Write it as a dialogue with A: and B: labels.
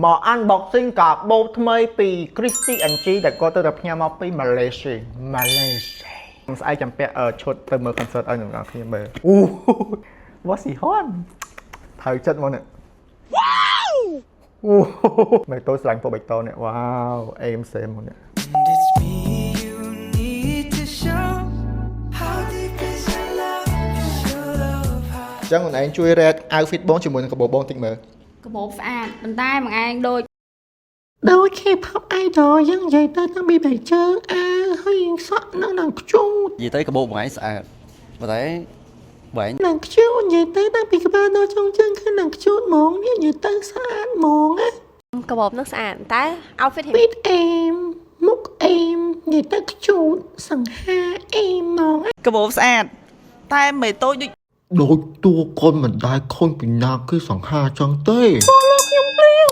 A: មក unboxing កាបូបថ្មីពី Christy NG ដែលគាត់ទៅតែផ្ញើមកពី Malaysia ខ្ញុំស្អែកចាំពាក់ឈុតទៅមើល concert ឲ្យអ្នកនរគ្នាមើលអូវ៉ាស៊ីហនត្រូវចិត្តមកនេះវ៉ាវអូមេតូស្លាញ់ពូបេតូនេះវ៉ាវអេមសេមមកនេះចឹងខ្លួនឯងជួយ rate outfit បងជាមួយនឹងកាបូបបងតិចមើល
B: កាបូបស្អាតប៉ុន្តែមួយឯងដូច
A: K-pop idol យ៉ាងនិយាយទៅតាំងពីបែកជើងហើយសក់នឹងខ្ជូត
C: និយាយទៅកាបូបមួយឯងស្អាតប៉ុន្តែបែង
A: នឹងខ្ជូតនិយាយទៅតាំងពីក្បាលដល់ចុងជើងគឺនឹងខ្ជូតហ្មងនិយាយទៅស្អាតហ្មងណា
D: កាបូបនឹងស្អាតតែ outfit
A: ពីតអេមមុខអេមនិយាយទៅខ្ជូតសង្ហាអេមហ្មង
E: កាបូបស្អាតតែមេតូច
A: ដូចតួកូនមិនដែលខូនពីណាគឺសង្ហាចឹងទេបងលោកខ្ញុំព្រាវ